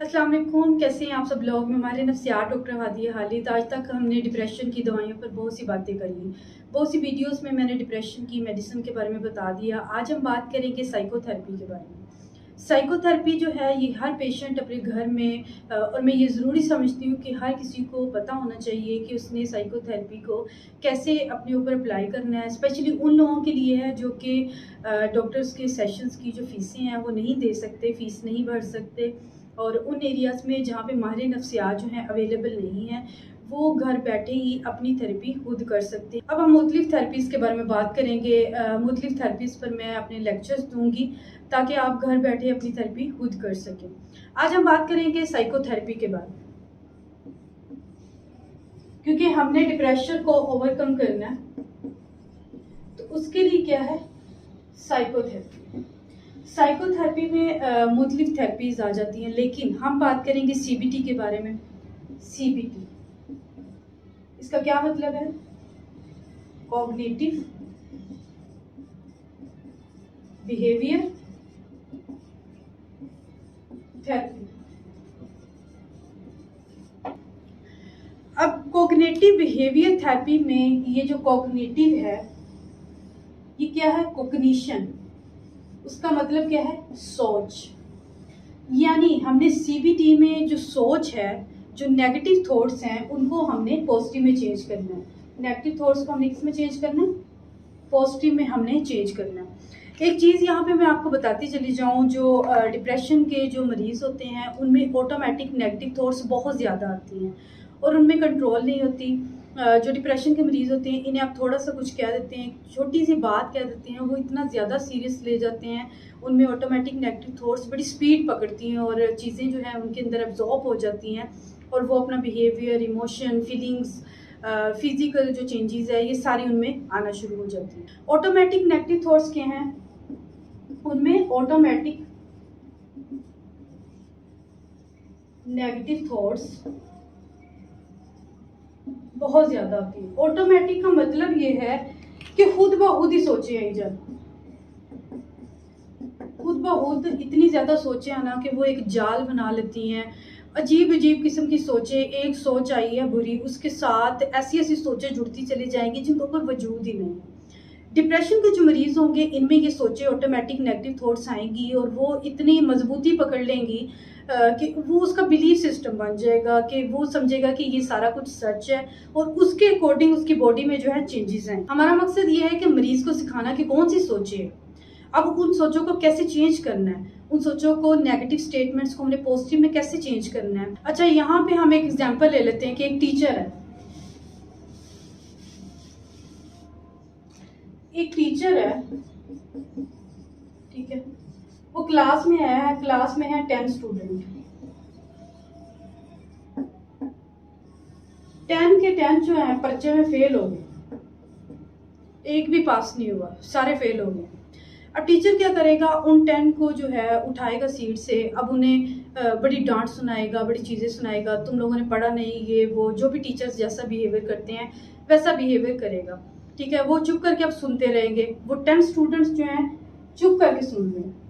अस्सलाम वालेकुम, कैसे हैं आप सब लोग। मैं हमारे नफ्सियात डॉक्टर हादिया हालिद। आज तक हमने डिप्रेशन की दवाइयों पर बहुत सी बातें कर ली, बहुत सी वीडियोस में मैंने डिप्रेशन की मेडिसिन के बारे में बता दिया। आज हम बात करेंगे साइकोथेरेपी के बारे में। साइकोथेरेपी जो है ये हर पेशेंट अपने घर में और मैं ये ज़रूरी समझती हूँ कि हर किसी को पता होना चाहिए कि उसने साइकोथेरेपी को कैसे अपने ऊपर अप्लाई करना है। स्पेशली उन लोगों के लिए है जो कि डॉक्टर्स के सेशंस की जो फ़ीसें हैं वो नहीं दे सकते, फ़ीस नहीं भर सकते, और उन एरियाज़ में जहाँ पे माहिर नफ्सियात जो हैं अवेलेबल नहीं हैं, वो घर बैठे ही अपनी थेरेपी खुद कर सकते हैं। अब हम मुख्तलिफ थेरेपीज़ के बारे में बात करेंगे। मुख्तलिफ थेरेपीज़ पर मैं अपने लेक्चर्स दूँगी ताकि आप घर बैठे अपनी थेरेपी खुद कर सकें। आज हम बात करेंगे साइकोथेरेपी के बारे में, क्योंकि हमने डिप्रेशन को ओवरकम करना है, तो उसके लिए क्या है साइकोथेरेपी। साइकोथेरेपी में मुख्तलिफ थेरेपीज आ जाती हैं, लेकिन हम बात करेंगे सीबीटी के बारे में। सीबीटी इसका क्या मतलब है? Cognitive behaviour therapy. अब कॉग्निटिव बिहेवियर थेरेपी में ये जो कॉग्निटिव है ये क्या है? कॉग्निशन। उसका मतलब क्या है? सोच। यानी हमने सीबीटी में जो सोच है, जो नेगेटिव थॉट्स हैं, उनको हमने पॉजिटिव में चेंज करना है। नेगेटिव थॉट्स को हमने किस में चेंज करना है? पॉजिटिव में हमने चेंज करना है। एक चीज़ यहाँ पे मैं आपको बताती चली जाऊँ, जो डिप्रेशन के जो मरीज़ होते हैं उनमें ऑटोमेटिक नेगेटिव थॉट्स बहुत ज़्यादा आती हैं और उनमें कंट्रोल नहीं होती। जो डिप्रेशन के मरीज़ होते हैं इन्हें आप थोड़ा सा कुछ कह देते हैं, छोटी सी बात कह देते हैं, वो इतना ज़्यादा सीरियस ले जाते हैं, उनमें ऑटोमेटिक नेगेटिव थॉट्स बड़ी स्पीड पकड़ती हैं और चीज़ें जो हैं उनके अंदर एब्जॉर्ब हो जाती हैं और वो अपना बिहेवियर, इमोशन, फीलिंग्स, फिजिकल जो चेंजेस है ये सारी उनमें आना शुरू हो जाती हैं। ऑटोमेटिक नेगेटिव थॉट्स क्या हैं? उनमें ऑटोमेटिक नेगेटिव थॉट्स बहुत ज्यादा आती है। ऑटोमेटिक का मतलब ये है कि खुद ब खुद ही सोचे आई जाए, खुद ब खुद इतनी ज्यादा सोचे आना कि वो एक जाल बना लेती हैं। अजीब अजीब किस्म की सोचे, एक सोच आई है बुरी, उसके साथ ऐसी ऐसी सोचें जुड़ती चली जाएंगी जिनका कोई वजूद ही नहीं है। डिप्रेशन के जो मरीज होंगे इनमें ये सोचे ऑटोमेटिक नेगेटिव थॉट्स आएंगी और वो इतनी मजबूती पकड़ लेंगी कि वो उसका बिलीफ सिस्टम बन जाएगा, कि वो समझेगा कि ये सारा कुछ सच है और उसके अकॉर्डिंग उसकी बॉडी में जो है चेंजेस हैं। हमारा मकसद ये है कि मरीज को सिखाना कि कौन सी सोचे है, अब उन सोचों को कैसे चेंज करना है, उन सोचों को नेगेटिव स्टेटमेंट्स को हमने पॉजिटिव में कैसे चेंज करना है। अच्छा, यहाँ पे हम एक एग्जांपल ले लेते हैं कि एक टीचर है, ठीक है, वो क्लास में है, क्लास में है 10 स्टूडेंट, 10 के 10 जो है पर्चे में फेल हो गए, एक भी पास नहीं हुआ, सारे फेल हो गए। अब टीचर क्या करेगा? उन 10 को जो है उठाएगा सीट से, अब उन्हें बड़ी डांट सुनाएगा, बड़ी चीज़ें सुनाएगा, तुम लोगों ने पढ़ा नहीं, ये वो, जो भी टीचर्स जैसा बिहेवियर करते हैं वैसा बिहेवियर करेगा। ठीक है, वो चुप करके अब सुनते रहेंगे, वो 10 स्टूडेंट्स जो हैं चुप करके सुन रहे हैं।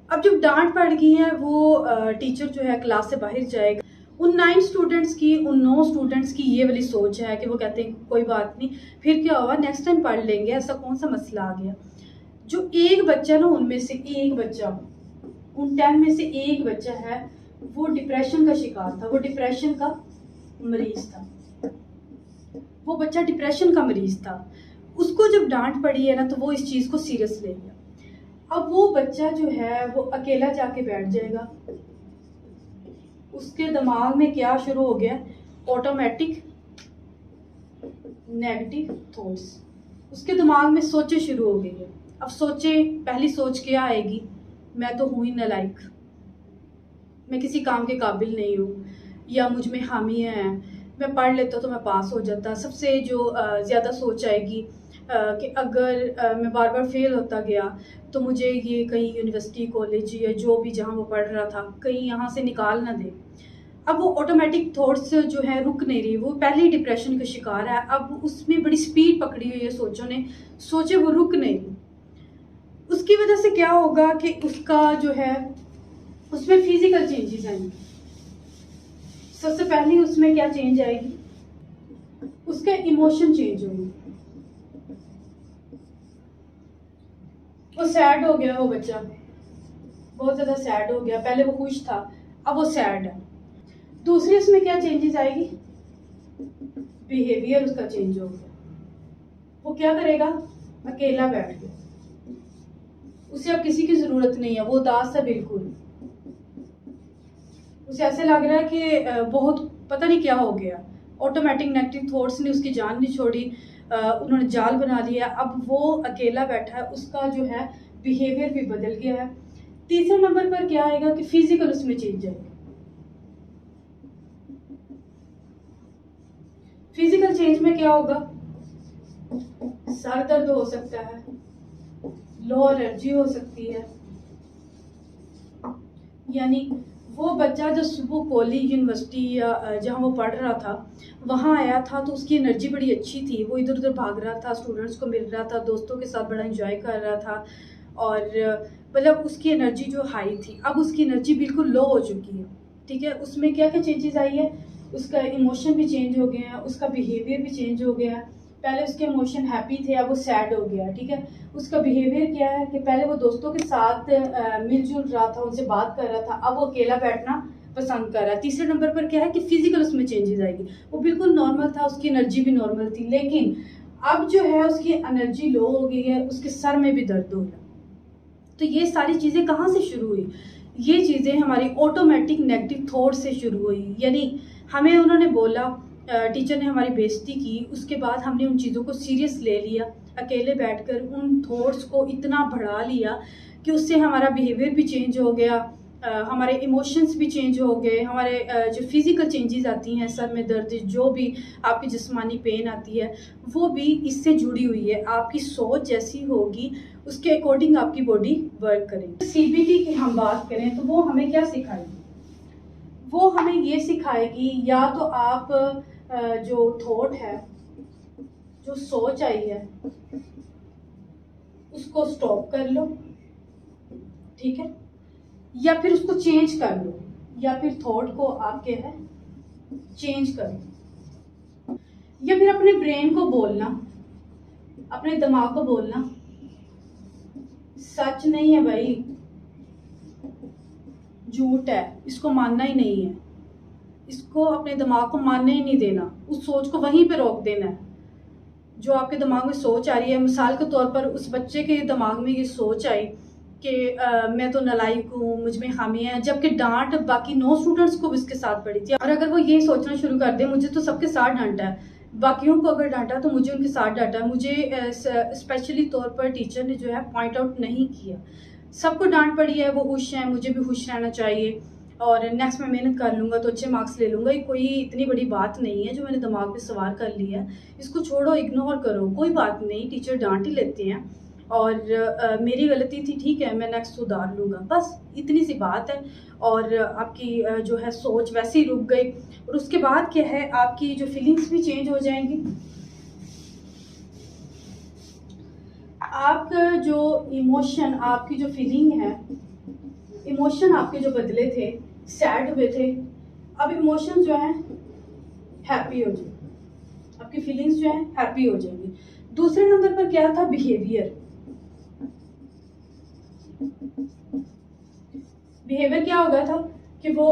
अब जब डांट पड़ गई है वो टीचर जो है क्लास से बाहर जाएगा। उन 9 स्टूडेंट्स की, उन 9 स्टूडेंट्स की ये वाली सोच है कि वो कहते हैं कोई बात नहीं, फिर क्या हुआ, नेक्स्ट टाइम पढ़ लेंगे, ऐसा कौन सा मसला आ गया। जो एक बच्चा ना, उनमें से एक बच्चा, उन 10 में से एक बच्चा है, वो डिप्रेशन का शिकार था, वो डिप्रेशन का मरीज था, वो बच्चा डिप्रेशन का मरीज था। उसको जब डांट पड़ी है ना तो वो इस चीज को सीरियस ले लिया। अब वो बच्चा जो है वो अकेला जाके बैठ जाएगा, उसके दिमाग में क्या शुरू हो गया? ऑटोमेटिक नेगेटिव थॉट्स, उसके दिमाग में सोचे शुरू हो गई है। अब सोचे, पहली सोच क्या आएगी? मैं तो हूँ ही नालायक, मैं किसी काम के काबिल नहीं हूँ, या मुझ में खामियां हैं, मैं पढ़ लेता तो मैं पास हो जाता। सबसे जो ज़्यादा सोच आएगी कि अगर मैं बार बार फेल होता गया तो मुझे ये कहीं यूनिवर्सिटी, कॉलेज या जो भी जहाँ वो पढ़ रहा था कहीं यहाँ से निकाल ना दे। अब वो ऑटोमेटिक थॉट्स जो है रुक नहीं रही, वो पहले ही डिप्रेशन का शिकार है, अब उसमें बड़ी स्पीड पकड़ी हुई है सोचों ने, सोचे वो रुक नहीं रही। उसकी वजह से क्या होगा कि उसका जो है उसमें फिजिकल चेंजेस आएंगे। सबसे पहले उसमें क्या चेंज आएगी, उसके इमोशन चेंज होंगे। वो सैड हो गया, वो बच्चा बहुत ज्यादा सैड हो गया, पहले वो खुश था अब वो सैड है। दूसरी उसमें क्या चेंजेस आएगी, बिहेवियर उसका चेंज हो गया। वो क्या करेगा, अकेला बैठ गया, उसे अब किसी की जरूरत नहीं है, वो उदास है बिल्कुल। उसे ऐसे लग रहा है कि बहुत पता नहीं क्या हो गया, ऑटोमेटिक नेगेटिव थॉट्स ने उसकी जान नहीं छोड़ी, उन्होंने जाल बना लिया। अब वो अकेला बैठा है, उसका जो है बिहेवियर भी बदल गया है। तीसरे नंबर पर क्या आएगा कि फिजिकल उसमें चेंज आएगा। फिजिकल चेंज में क्या होगा, सर दर्द हो सकता है, लो एनर्जी हो सकती है। यानी वो बच्चा जो सुबह कॉलेज यूनिवर्सिटी या जहाँ वो पढ़ रहा था वहाँ आया था तो उसकी एनर्जी बड़ी अच्छी थी, वो इधर उधर भाग रहा था, स्टूडेंट्स को मिल रहा था, दोस्तों के साथ बड़ा एंजॉय कर रहा था, और मतलब उसकी एनर्जी जो हाई थी, अब उसकी एनर्जी बिल्कुल लो हो चुकी है। ठीक है, उसमें क्या क्या चेंजेस आई है, उसका इमोशन भी चेंज हो गया है, उसका बिहेवियर भी चेंज हो गया है। पहले उसके इमोशन हैप्पी थे, अब वो सैड हो गया। ठीक है, उसका बिहेवियर क्या है कि पहले वो दोस्तों के साथ मिलजुल रहा था, उनसे बात कर रहा था, अब वो अकेला बैठना पसंद कर रहा है। तीसरे नंबर पर क्या है कि फिजिकल उसमें चेंजेस आएगी। वो बिल्कुल नॉर्मल था, उसकी एनर्जी भी नॉर्मल थी, लेकिन अब जो है उसकी एनर्जी लो हो गई है, उसके सर में भी दर्द हो रहा है। तो ये सारी चीज़ें कहाँ से शुरू हुई, ये चीज़ें हमारी ऑटोमेटिक नेगेटिव थॉट से शुरू हुई। यानी हमें उन्होंने बोला, टीचर ने हमारी बेइज्जती की, उसके बाद हमने उन चीज़ों को सीरियस ले लिया, अकेले बैठकर उन थॉट्स को इतना बढ़ा लिया कि उससे हमारा बिहेवियर भी चेंज हो गया, हमारे इमोशंस भी चेंज हो गए, हमारे जो फिज़िकल चेंजेस आती हैं, सर में दर्द, जो भी आपकी जिस्मानी पेन आती है, वो भी इससे जुड़ी हुई है। आपकी सोच जैसी होगी उसके अकॉर्डिंग आपकी बॉडी वर्क करेगी। सीबीटी की हम बात करें तो वो हमें क्या सिखाएगी, वो हमें ये सिखाएगी या तो आप जो थॉट है, जो सोच आई है, उसको स्टॉप कर लो, ठीक है, या फिर उसको चेंज कर लो, या फिर थॉट को आपके है चेंज कर लो, या फिर अपने ब्रेन को बोलना, अपने दिमाग को बोलना सच नहीं है भाई, झूठ है, इसको मानना ही नहीं है, इसको अपने दिमाग को मानने ही नहीं देना, उस सोच को वहीं पे रोक देना है। जो आपके दिमाग में सोच आ रही है, मिसाल के तौर पर उस बच्चे के दिमाग में ये सोच आई कि मैं तो नालायक हूँ, मुझ में खामी है, जबकि डांट बाकी 9 स्टूडेंट्स को भी इसके साथ पड़ी थी। और अगर वो ये सोचना शुरू कर दे, मुझे तो सबके साथ डांटा है, बाकियों को अगर डांटा तो मुझे उनके साथ डांटा है, मुझे स्पेशली तौर पर टीचर ने जो है पॉइंट आउट नहीं किया, सबको डांट पड़ी है, वो खुश हैं, मुझे भी खुश रहना चाहिए, और नेक्स्ट में मेहनत कर लूँगा तो अच्छे मार्क्स ले लूँगा, ये कोई इतनी बड़ी बात नहीं है जो मैंने दिमाग में सवार कर लिया है, इसको छोड़ो, इग्नोर करो, कोई बात नहीं, टीचर डांट ही लेते हैं, और मेरी गलती थी, ठीक है, मैं नेक्स्ट सुधार लूँगा, बस इतनी सी बात है। और आपकी जो है सोच वैसे ही रुक गई, और उसके बाद क्या है, आपकी जो फीलिंग्स भी चेंज हो जाएंगी। आपका जो इमोशन, आपकी जो फीलिंग है, इमोशन आपके जो बदले थे, सैड हुए थे, अब इमोशन जो है हैप्पी हो जाएंगे, आपकी फीलिंग्स जो है हैप्पी हो जाएंगी। दूसरे नंबर पर क्या था, बिहेवियर। बिहेवियर क्या हो गया था कि वो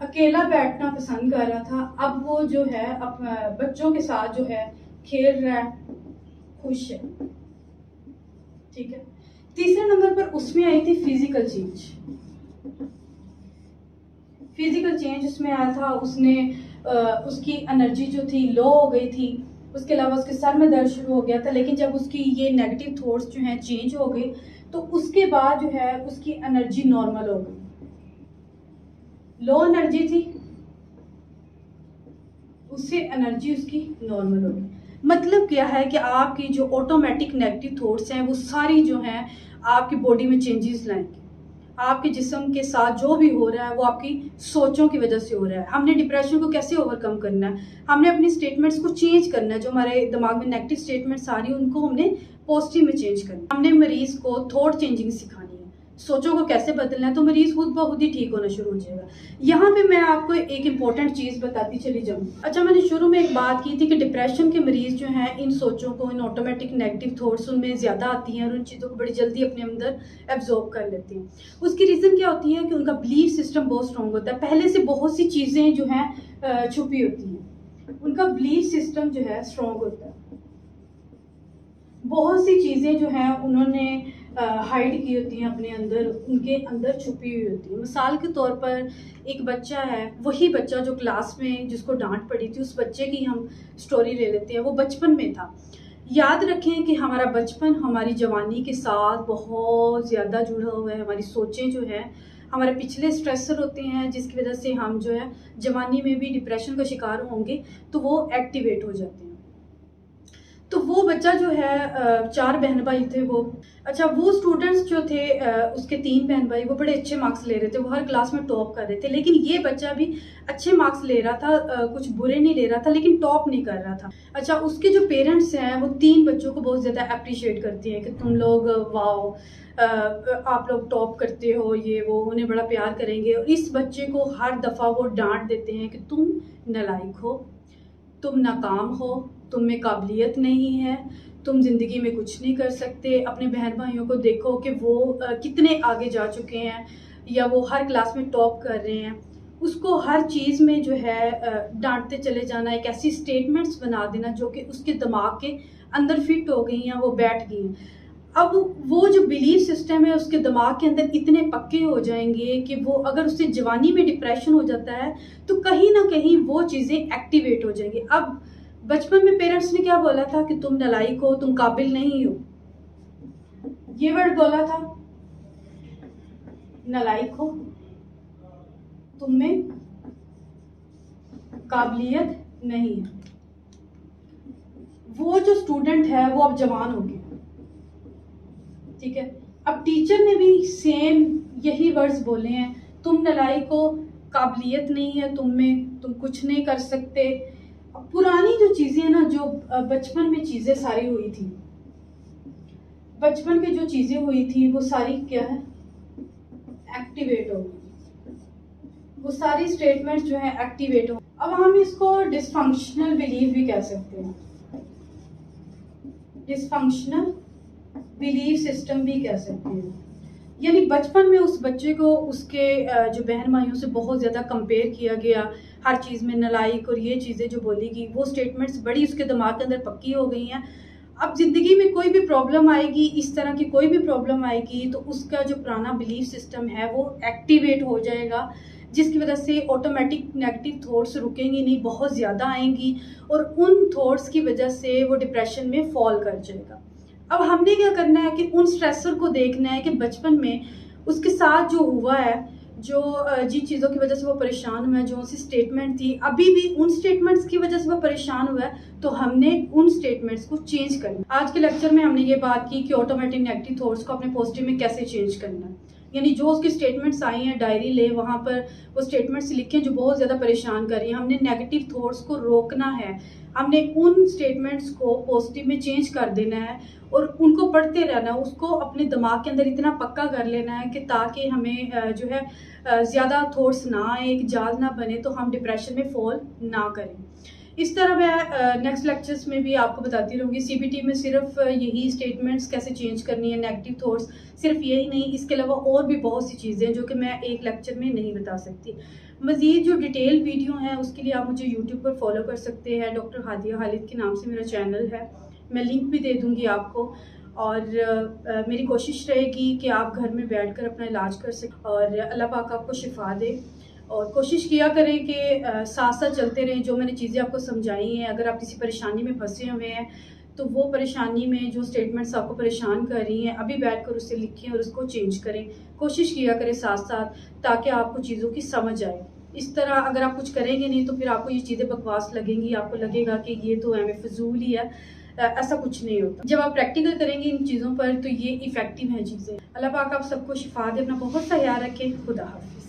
अकेला बैठना पसंद कर रहा था, अब वो जो है बच्चों के साथ जो है खेल रहा है, खुश है। ठीक है, तीसरे नंबर पर उसमें आई थी फिजिकल चेंज। फिजिकल चेंज उसमें आया था, उसने उसकी एनर्जी जो थी लो हो गई थी, उसके अलावा उसके सर में दर्द शुरू हो गया था, लेकिन जब उसकी ये नेगेटिव थॉट्स जो हैं चेंज हो गए तो उसके बाद जो है उसकी एनर्जी नॉर्मल हो गई। लो एनर्जी थी, उससे एनर्जी उसकी नॉर्मल हो गई। मतलब क्या है कि आपकी जो ऑटोमेटिक नेगेटिव थॉट्स हैं वो सारी जो हैं आपकी बॉडी में चेंजेस लाएंगे, आपके जिस्म के साथ जो भी हो रहा है वो आपकी सोचों की वजह से हो रहा है। हमने डिप्रेशन को कैसे ओवरकम करना है, हमने अपनी स्टेटमेंट्स को चेंज करना है, जो हमारे दिमाग में नेगेटिव स्टेटमेंट्स आ रही है उनको हमने पॉजिटिव में चेंज करना है। हमने मरीज को थॉट चेंजिंग सिखानी है, सोचों को कैसे बदलना है, तो मरीज खुद ब खुद ही ठीक होना शुरू हो जाएगा। यहाँ पे मैं आपको एक इम्पॉर्टेंट चीज़ बताती चली जाऊँ। अच्छा, मैंने शुरू में एक बात की थी कि डिप्रेशन के मरीज जो हैं इन सोचों को, इन ऑटोमेटिक नेगेटिव थॉट्स उनमें ज़्यादा आती हैं और उन चीज़ों को बड़ी जल्दी अपने अंदर एब्जॉर्ब कर लेते हैं। उसकी रीज़न क्या होती है कि उनका बिलीफ सिस्टम बहुत स्ट्रॉन्ग होता है, पहले से बहुत सी चीज़ें जो हैं छुपी होती हैं। उनका बिलीफ सिस्टम जो है स्ट्रॉन्ग होता है, बहुत सी चीज़ें जो हैं उन्होंने हाइड की होती हैं अपने अंदर, उनके अंदर छुपी हुई होती है। मिसाल के तौर पर एक बच्चा है, वही बच्चा जो क्लास में जिसको डांट पड़ी थी, उस बच्चे की हम स्टोरी ले लेते हैं। वो बचपन में था। याद रखें कि हमारा बचपन हमारी जवानी के साथ बहुत ज़्यादा जुड़ा हुआ है। हमारी सोचें जो हैं हमारे पिछले स्ट्रेसर होते हैं, जिसकी वजह से हम जो है जवानी में भी डिप्रेशन का शिकार होंगे तो वो एक्टिवेट हो जाते हैं। तो वो बच्चा जो है 4 बहन भाई थे वो। अच्छा, वो स्टूडेंट्स जो थे उसके 3 बहन भाई वो बड़े अच्छे मार्क्स ले रहे थे, वो हर क्लास में टॉप कर रहे थे। लेकिन ये बच्चा भी अच्छे मार्क्स ले रहा था, कुछ बुरे नहीं ले रहा था, लेकिन टॉप नहीं कर रहा था। अच्छा, उसके जो पेरेंट्स हैं वो 3 बच्चों को बहुत ज़्यादा अप्रिशिएट करती हैं कि तुम लोग वाओ, आप लोग टॉप करते हो, ये वो, उन्हें बड़ा प्यार करेंगे। और इस बच्चे को हर दफ़ा वो डांट देते हैं कि तुम नालायक हो, तुम नाकाम हो, तुम में काबिलियत नहीं है, तुम ज़िंदगी में कुछ नहीं कर सकते। अपने बहन भाइयों को देखो कि वो कितने आगे जा चुके हैं या वो हर क्लास में टॉप कर रहे हैं। उसको हर चीज़ में जो है डांटते चले जाना, एक ऐसी स्टेटमेंट्स बना देना जो कि उसके दिमाग के अंदर फिट हो गई हैं, वो बैठ गई हैं। अब वो जो बिलीफ सिस्टम है उसके दिमाग के अंदर इतने पक्के हो जाएंगे कि वो अगर उससे जवानी में डिप्रेशन हो जाता है तो कहीं ना कहीं वो चीज़ें एक्टिवेट हो जाएंगी। अब बचपन में पेरेंट्स ने क्या बोला था कि तुम नालायक हो, तुम काबिल नहीं हो, ये वर्ड बोला था, नालायक हो, तुम में काबिलियत नहीं है। वो जो स्टूडेंट है वो अब जवान हो गया, ठीक है। अब टीचर ने भी सेम यही वर्ड्स बोले हैं, तुम नालायक हो, काबिलियत नहीं है तुम में, तुम कुछ नहीं कर सकते। पुरानी जो चीज़ें ना, जो बचपन में चीज़ें सारी हुई थी, बचपन में जो चीज़ें हुई थी वो सारी क्या है, एक्टिवेट हो गई। वो सारी स्टेटमेंट्स जो है एक्टिवेट हो। अब हम इसको डिसफंक्शनल बिलीफ भी कह सकते हैं, डिसफंक्शनल बिलीफ सिस्टम भी कह सकते हैं। यानी बचपन में उस बच्चे को उसके जो बहन भाइयों से बहुत ज़्यादा कंपेयर किया गया, हर चीज़ में नालायक और ये चीज़ें जो बोली गई, वो स्टेटमेंट्स बड़ी उसके दिमाग के अंदर पक्की हो गई हैं। अब ज़िंदगी में कोई भी प्रॉब्लम आएगी, इस तरह की कोई भी प्रॉब्लम आएगी, तो उसका जो पुराना बिलीफ सिस्टम है वो एक्टिवेट हो जाएगा, जिसकी वजह से ऑटोमेटिक नेगेटिव थॉट्स रुकेंगी नहीं, बहुत ज़्यादा आएंगी और उन थॉट्स की वजह से वो डिप्रेशन में फॉल कर जाएगा। अब हमने क्या करना है कि उन स्ट्रेसर को देखना है कि बचपन में उसके साथ जो हुआ है, जो जिन चीज़ों की वजह से वो परेशान हुआ है, जो सी स्टेटमेंट थी, अभी भी उन स्टेटमेंट्स की वजह से वो परेशान हुआ है, तो हमने उन स्टेटमेंट्स को चेंज करना। आज के लेक्चर में हमने ये बात की कि ऑटोमेटिक नेगेटिव थॉट्स को अपने पॉजिटिव में कैसे चेंज करना है। यानी जो उसकी स्टेटमेंट्स आई हैं, डायरी ले, वहाँ पर वो स्टेटमेंट्स लिखें जो बहुत ज़्यादा परेशान कर रही हैं। हमने नेगेटिव थॉट्स को रोकना है, हमने उन स्टेटमेंट्स को पॉजिटिव में चेंज कर देना है और उनको पढ़ते रहना है, उसको अपने दिमाग के अंदर इतना पक्का कर लेना है कि ताकि हमें जो है ज़्यादा थॉट्स ना आए, एक जाल ना बने, तो हम डिप्रेशन में फॉल ना करें। इस तरह मैं नेक्स्ट लेक्चर्स में भी आपको बताती रहूँगी। सीबीटी में सिर्फ यही स्टेटमेंट्स कैसे चेंज करनी है, नेगेटिव थॉट्स, सिर्फ यही नहीं, इसके अलावा और भी बहुत सी चीज़ें हैं जो कि मैं एक लेक्चर में नहीं बता सकती। मज़ीद जो डिटेल वीडियो हैं उसके लिए आप मुझे यूट्यूब पर फॉलो कर सकते हैं। डॉक्टर हादिया खालिद के नाम से मेरा चैनल है, मैं लिंक भी दे दूँगी आपको। और मेरी कोशिश रहेगी कि आप घर में बैठकर अपना इलाज कर सकें और अल्लाह पाक आपको शिफा दे। और कोशिश किया करें कि साथ साथ चलते रहें। जो मैंने चीज़ें आपको समझाई हैं, अगर आप किसी परेशानी में फंसे हुए हैं तो वो परेशानी में जो स्टेटमेंट्स आपको परेशान कर रही हैं, अभी बैठकर उससे लिखें और उसको चेंज करें। कोशिश किया करें साथ साथ, ताकि आपको चीज़ों की समझ आए। इस तरह अगर आप कुछ करेंगे नहीं तो फिर आपको ये चीज़ें बकवास लगेंगी, आपको लगेगा कि ये तो हमें फजूल ही है। ऐसा कुछ नहीं होता। जब आप प्रैक्टिकल करेंगे इन चीज़ों पर तो ये इफ़ेक्टिव हैं चीज़ें। अल्लाह पाक आप सबको शिफा दे। अपना बहुत सा ख्याल रखें। खुदा हाफ़िज़।